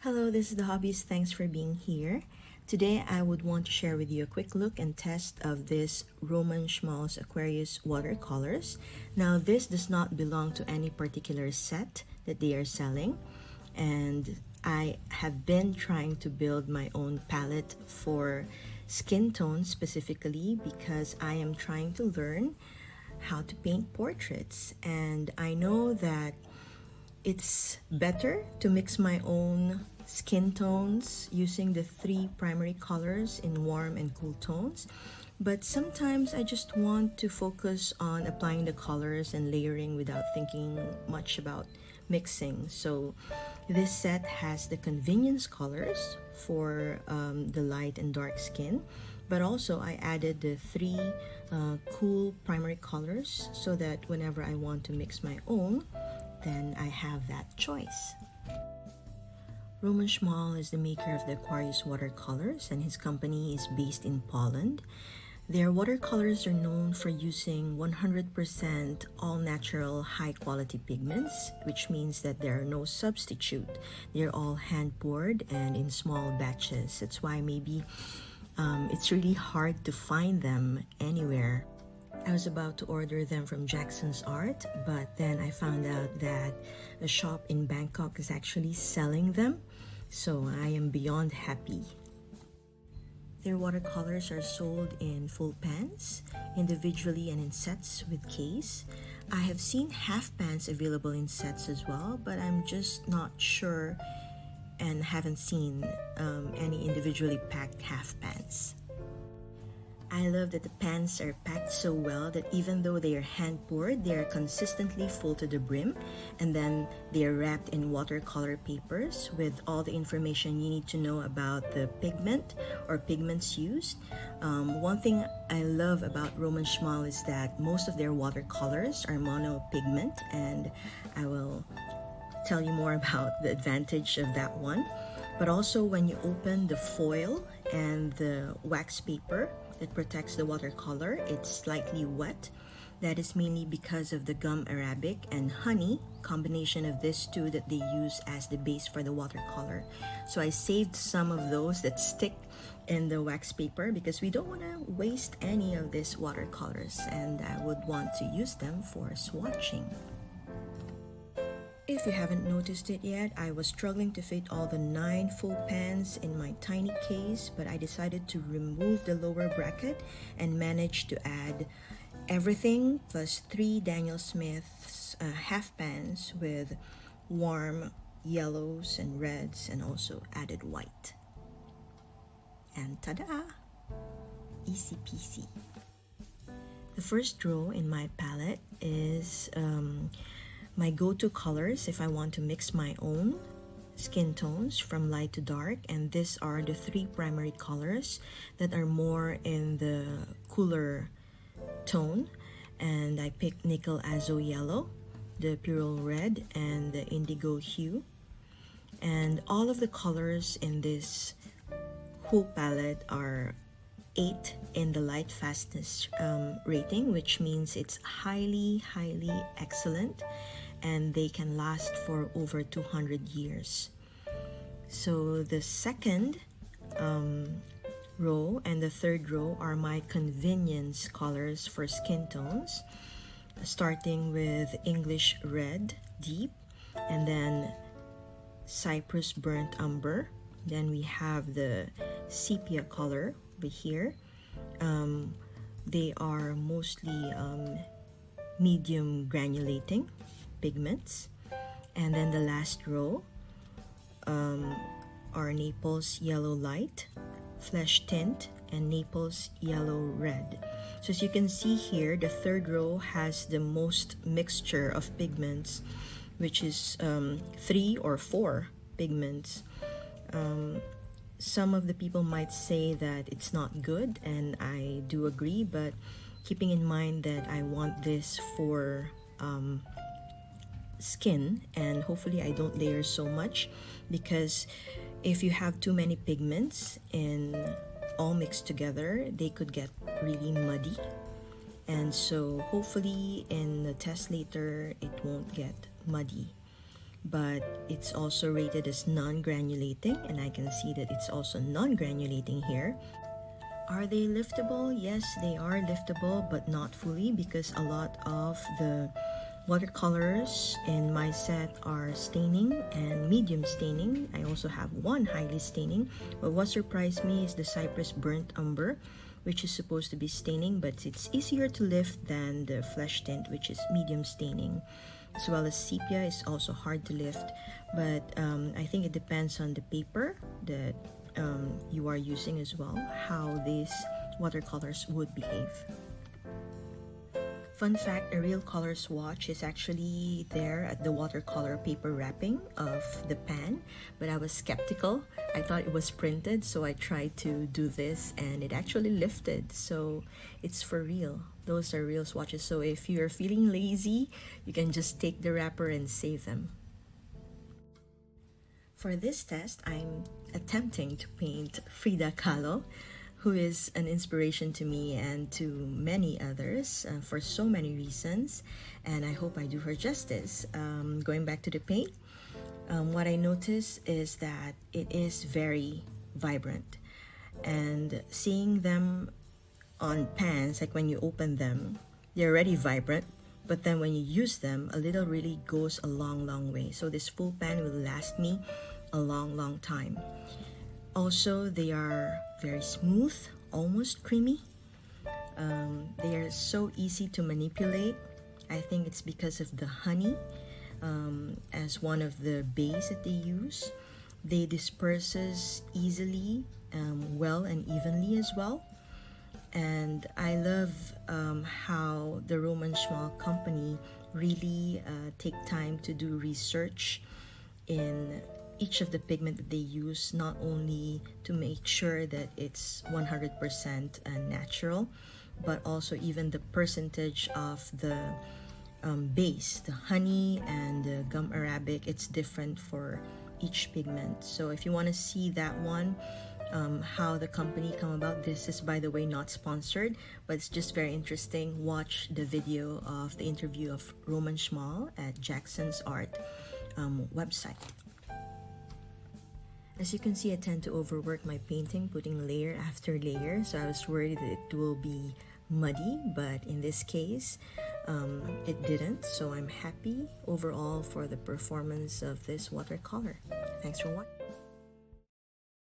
Hello, this is the Hobbies. Thanks for being here. Today, I would want to share with you a quick look and test of this Roman Szmal's Aquarius watercolors. Now, this does not belong to any particular set that they are selling, and I have been trying to build my own palette for skin tones specifically because I am trying to learn how to paint portraits, and I know that it's better to mix my own skin tones using the three primary colors in warm and cool tones, but sometimes I just want to focus on applying the colors and layering without thinking much about mixing. So this set has the convenience colors for the light and dark skin, but also I added the three cool primary colors so that whenever I want to mix my own, then I have that choice. Roman Szmal is the maker of the Aquarius watercolors, and his company is based in Poland. Their watercolors are known for using 100% all-natural high-quality pigments, which means that there are no substitute. They're all hand-poured and in small batches. That's why maybe it's really hard to find them anywhere. I was about to order them from Jackson's Art, but then I found out that a shop in Bangkok is actually selling them, so I am beyond happy. Their watercolors are sold in full pans, individually and in sets with case. I have seen half pans available in sets as well, but I'm just not sure and haven't seen any individually packed half pans. I love that the pans are packed so well that even though they are hand-poured, they are consistently full to the brim, and then they are wrapped in watercolor papers with all the information you need to know about the pigment or pigments used. One thing I love about Roman Szmal is that most of their watercolors are mono pigment, and I will tell you more about the advantage of that one. But also when you open the foil and the wax paper that protects the watercolor, it's slightly wet. That is mainly because of the gum arabic and honey combination of these two that they use as the base for the watercolor. So I saved some of those that stick in the wax paper because we don't want to waste any of these watercolors, and I would want to use them for swatching. If you haven't noticed it yet, I was struggling to fit all the 9 full pans in my tiny case, but I decided to remove the lower bracket and managed to add everything plus 3 Daniel Smith's half pans with warm yellows and reds, and also added white. And ta-da! Easy peasy. The first row in my palette is my go-to colors if I want to mix my own skin tones from light to dark, and these are the 3 primary colors that are more in the cooler tone, and I picked nickel azo yellow, the pyrrole red, and the indigo hue. And all of the colors in this whole palette are 8 in the light fastness rating, which means it's highly excellent, and they can last for over 200 years. So the second row and the third row are my convenience colors for skin tones, starting with English red deep, and then cypress burnt umber. Then we have the sepia color over here. They are mostly medium granulating pigments. And then the last row are Naples yellow light, flesh tint, and Naples yellow red. So as you can see here, the third row has the most mixture of pigments, which is 3 or 4 pigments. Some of the people might say that it's not good, and I do agree, but keeping in mind that I want this for skin, and hopefully I don't layer so much, because if you have too many pigments and all mixed together, they could get really muddy. And so hopefully in the test later it won't get muddy. but it's also rated as non-granulating, and I can see that it's also non-granulating here. Are they liftable? Yes, they are liftable, but not fully, because a lot of the watercolors in my set are staining and medium staining. I also have one highly staining, but what surprised me is the Cypress Burnt Umber, which is supposed to be staining, but it's easier to lift than the Flesh Tint, which is medium staining. As well as Sepia is also hard to lift, but I think it depends on the paper that you are using as well, how these watercolors would behave. Fun fact, a real color swatch is actually there at the watercolor paper wrapping of the pan, but I was skeptical. I thought it was printed, so I tried to do this and it actually lifted, so it's for real. Those are real swatches, so if you're feeling lazy, you can just take the wrapper and save them. For this test, I'm attempting to paint Frida Kahlo, who is an inspiration to me and to many others for so many reasons, and I hope I do her justice. Going back to the paint, what I notice is that it is very vibrant, and seeing them on pans, like when you open them, they're already vibrant, but then when you use them, a little really goes a long way. So this full pan will last me a long time. Also, they are very smooth, almost creamy. They are so easy to manipulate. I think it's because of the honey as one of the base that they use. They disperses easily, well and evenly as well. And I love how the Roman Szmal company really take time to do research in each of the pigment that they use, not only to make sure that it's 100% natural, but also even the percentage of the base, the honey and the gum arabic, it's different for each pigment. So if you want to see that one, how the company come about, this is, by the way, not sponsored, but it's just very interesting. Watch the video of the interview of Roman Szmal at Jackson's Art website. As you can see, I tend to overwork my painting, putting layer after layer, so I was worried that it will be muddy, but in this case, it didn't, so I'm happy overall for the performance of this watercolor. Thanks for watching.